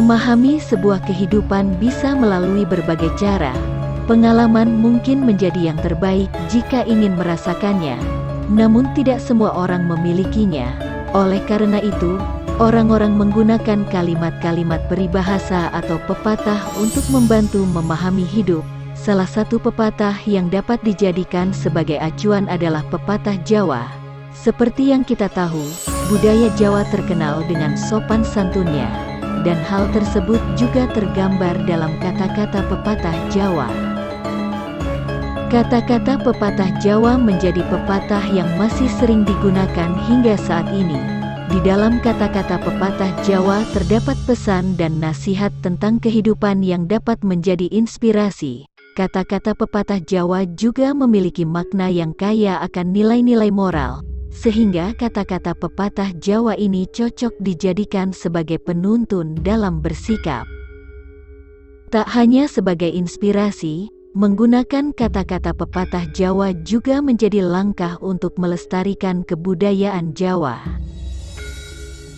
Memahami sebuah kehidupan bisa melalui berbagai cara. Pengalaman mungkin menjadi yang terbaik jika ingin merasakannya, namun tidak semua orang memilikinya. Oleh karena itu, orang-orang menggunakan kalimat-kalimat peribahasa atau pepatah untuk membantu memahami hidup. Salah satu pepatah yang dapat dijadikan sebagai acuan adalah pepatah Jawa. Seperti yang kita tahu, budaya Jawa terkenal dengan sopan santunnya, dan hal tersebut juga tergambar dalam kata-kata pepatah Jawa. Kata-kata pepatah Jawa menjadi pepatah yang masih sering digunakan hingga saat ini. Di dalam kata-kata pepatah Jawa terdapat pesan dan nasihat tentang kehidupan yang dapat menjadi inspirasi. Kata-kata pepatah Jawa juga memiliki makna yang kaya akan nilai-nilai moral, sehingga kata-kata pepatah Jawa ini cocok dijadikan sebagai penuntun dalam bersikap. Tak hanya sebagai inspirasi, menggunakan kata-kata pepatah Jawa juga menjadi langkah untuk melestarikan kebudayaan Jawa.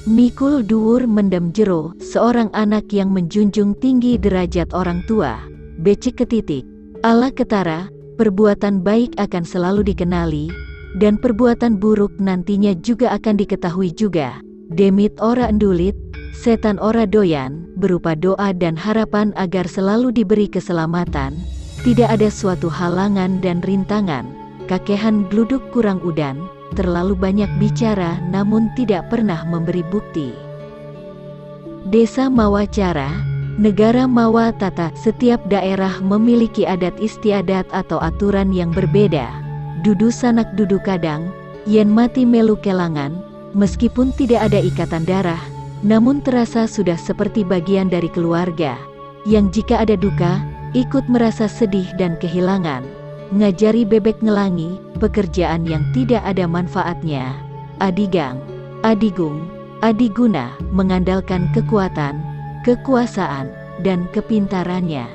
Mikul dhuwur mendem jero, seorang anak yang menjunjung tinggi derajat orang tua. Becik ketitik. Ala ketara, perbuatan baik akan selalu dikenali, dan perbuatan buruk nantinya juga akan diketahui juga. Demit ora endulit, setan ora doyan, berupa doa dan harapan agar selalu diberi keselamatan. Tidak ada suatu halangan dan rintangan. Kakehan gluduk kurang udan, terlalu banyak bicara namun tidak pernah memberi bukti. Desa mawa cara, negara mawa tata. Setiap daerah memiliki adat istiadat atau aturan yang berbeda. Dudu sanak dudu kadang, yen mati melu kelangan. Meskipun tidak ada ikatan darah, namun terasa sudah seperti bagian dari keluarga, yang jika ada duka, ikut merasa sedih dan kehilangan. Ngajari bebek ngelangi, pekerjaan yang tidak ada manfaatnya. Adigang, adigung, adiguna, mengandalkan kekuatan, kekuasaan, dan kepintarannya.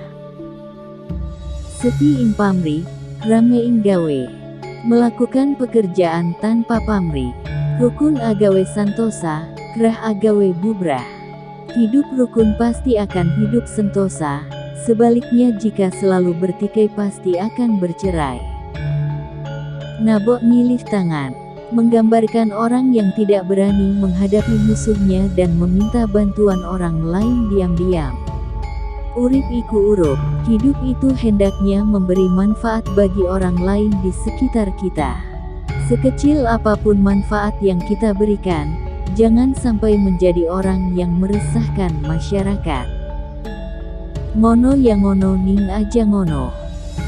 Seti ing pamrih, rame ing gawe. Melakukan pekerjaan tanpa pamrih. Rukun agawe santosa, krah agawe bubrah. Hidup rukun pasti akan hidup sentosa. Sebaliknya jika selalu bertikai pasti akan bercerai. Nabok nyilih tangan, menggambarkan orang yang tidak berani menghadapi musuhnya dan meminta bantuan orang lain diam-diam. Urip iku urup, hidup itu hendaknya memberi manfaat bagi orang lain di sekitar kita. Sekecil apapun manfaat yang kita berikan, jangan sampai menjadi orang yang meresahkan masyarakat. Ngono ya ngono ning aja ngono.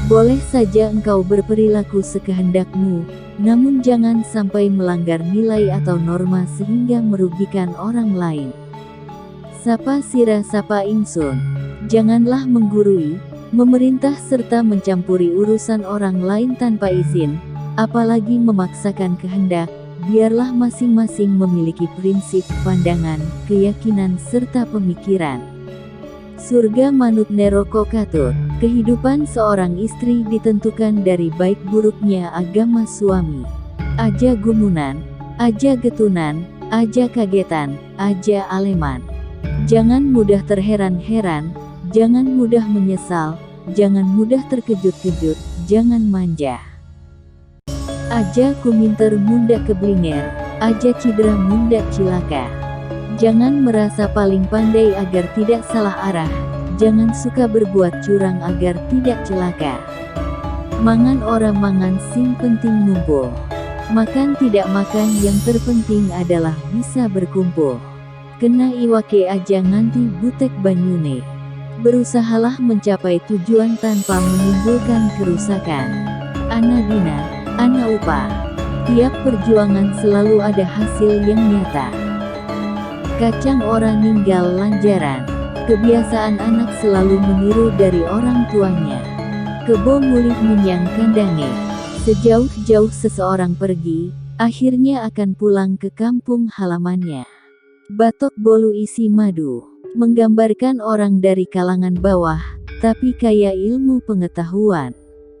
Boleh saja engkau berperilaku sekehendakmu, namun jangan sampai melanggar nilai atau norma sehingga merugikan orang lain. Sapa sira sapa ingsun. Janganlah menggurui, memerintah serta mencampuri urusan orang lain tanpa izin, apalagi memaksakan kehendak. Biarlah masing-masing memiliki prinsip, pandangan, keyakinan serta pemikiran. Surga manut neraka katut. Kehidupan seorang istri ditentukan dari baik buruknya agama suami. Aja gumunan, aja getunan, aja kagetan, aja aleman. Jangan mudah terheran-heran, jangan mudah menyesal, jangan mudah terkejut-kejut, jangan manja. Aja kuminter munda keblinger, aja cidra munda cilaka. Jangan merasa paling pandai agar tidak salah arah. Jangan suka berbuat curang agar tidak celaka. Mangan orang mangan sing penting ngumpul. Makan tidak makan yang terpenting adalah bisa berkumpul. Kena iwake aja nganti butek banyune. Berusahalah mencapai tujuan tanpa menimbulkan kerusakan. Ana dina, ana upah. Tiap perjuangan selalu ada hasil yang nyata. Kacang orang ninggal lanjaran. Kebiasaan anak selalu meniru dari orang tuanya. Kebo mulih menyang kandange. Sejauh-jauh seseorang pergi, akhirnya akan pulang ke kampung halamannya. Batok bolu isi madu, menggambarkan orang dari kalangan bawah, tapi kaya ilmu pengetahuan.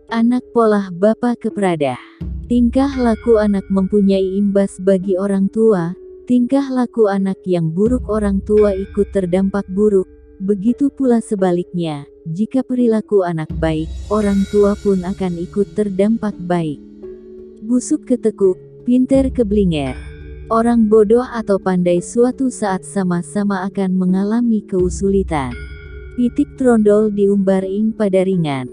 Anak polah bapa kepradah. Tingkah laku anak mempunyai imbas bagi orang tua. Tingkah laku anak yang buruk orang tua ikut terdampak buruk. begitu pula sebaliknya, jika perilaku anak baik, orang tua pun akan ikut terdampak baik. Busuk ketekuk, pinter keblinger. Orang bodoh atau pandai suatu saat sama-sama akan mengalami kesulitan. Pitik trondol diumbar ing pada ringan.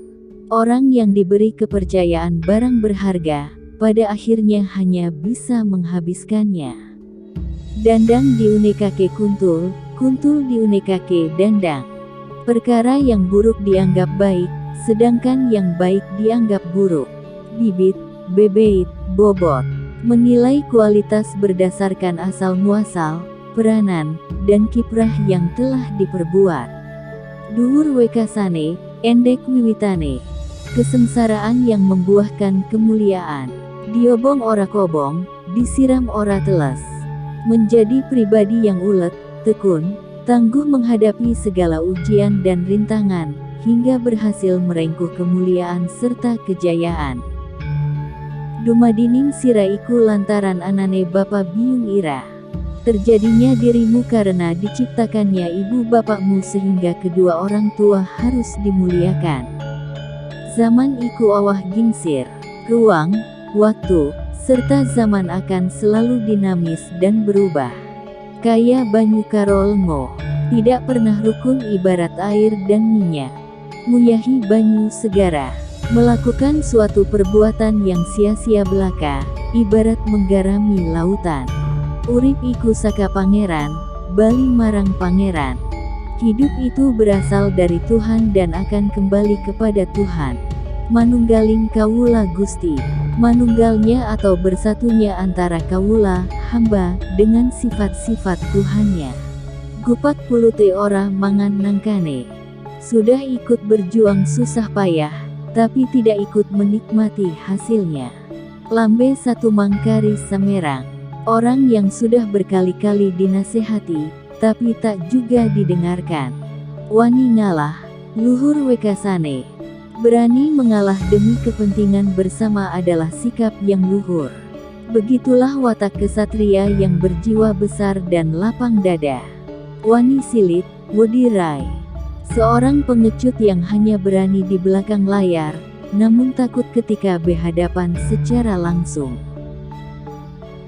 Orang yang diberi kepercayaan barang berharga, pada akhirnya hanya bisa menghabiskannya. Dandang diunekake kuntul, kuntul diunekake dandang. Perkara yang buruk dianggap baik, sedangkan yang baik dianggap buruk. Bibit, bebeit, bobot. Menilai kualitas berdasarkan asal-muasal, peranan, dan kiprah yang telah diperbuat. Dhuwur wekasane, endek wiwitane. Kesengsaraan yang membuahkan kemuliaan. Diobong ora kobong, disiram ora teles. Menjadi pribadi yang ulet, tekun, tangguh menghadapi segala ujian dan rintangan, hingga berhasil merengkuh kemuliaan serta kejayaan. Dumadining siraiku lantaran anane bapa biung ira. Terjadinya dirimu karena diciptakannya ibu bapakmu sehingga kedua orang tua harus dimuliakan. Zaman iku awah gingsir, ruang, waktu, serta zaman akan selalu dinamis dan berubah. Kaya banyu karo lengo, tidak pernah rukun ibarat air dan minyak. Nguyahi banyu segara, melakukan suatu perbuatan yang sia-sia belaka, ibarat menggarami lautan. Urip iku saka pangeran, bali marang pangeran. Hidup itu berasal dari Tuhan dan akan kembali kepada Tuhan. Manunggaling kawula Gusti, manunggalnya atau bersatunya antara kawula, hamba, dengan sifat-sifat Tuhannya. Gupak pulute ora mangan nangkane. Sudah ikut berjuang susah payah, tapi tidak ikut menikmati hasilnya. Lambe satu mangkari samerang. Orang yang sudah berkali-kali dinasehati, tapi tak juga didengarkan. Wani ngalah, luhur wekasane. Berani mengalah demi kepentingan bersama adalah sikap yang luhur. Begitulah watak kesatria yang berjiwa besar dan lapang dada. Wani silit, wedi rai. Seorang pengecut yang hanya berani di belakang layar, namun takut ketika berhadapan secara langsung.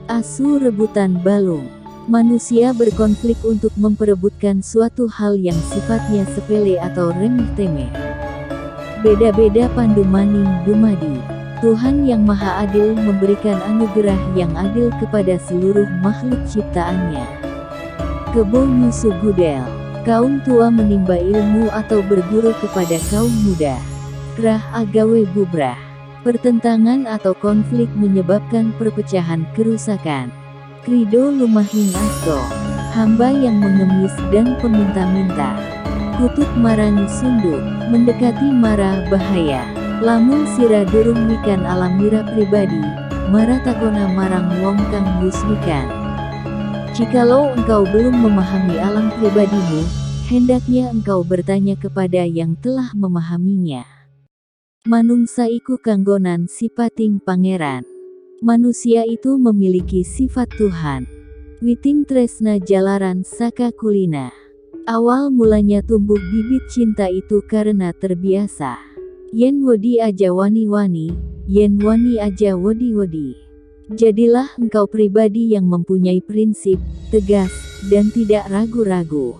Asu rebutan balung. Manusia berkonflik untuk memperebutkan suatu hal yang sifatnya sepele atau remeh-temeh. Beda-beda pandu maning dumadi. Tuhan yang Maha Adil memberikan anugerah yang adil kepada seluruh makhluk ciptaannya. Kebo nyusu gudel. Kaum tua menimba ilmu atau berguru kepada kaum muda. Krah agawe bubrah. Pertentangan atau konflik menyebabkan perpecahan kerusakan. Krido lumahing asto. Hamba yang mengemis dan peminta-minta. Kutub marani sunduk. Mendekati marah bahaya. Lamun sira durung mikan alam mira pribadi, mara takona marang wong kang musmikan. Jikalau engkau belum memahami alam pribadimu, hendaknya engkau bertanya kepada yang telah memahaminya. Manungsa iku kanggonan sipating pangeran. Manusia itu memiliki sifat Tuhan. Witing tresna jalaran saka kulina. Awal mulanya tumbuh bibit cinta itu karena terbiasa. Yen wedi aja wani-wani, yen wani aja wedi-wedi. Jadilah engkau pribadi yang mempunyai prinsip, tegas, dan tidak ragu-ragu.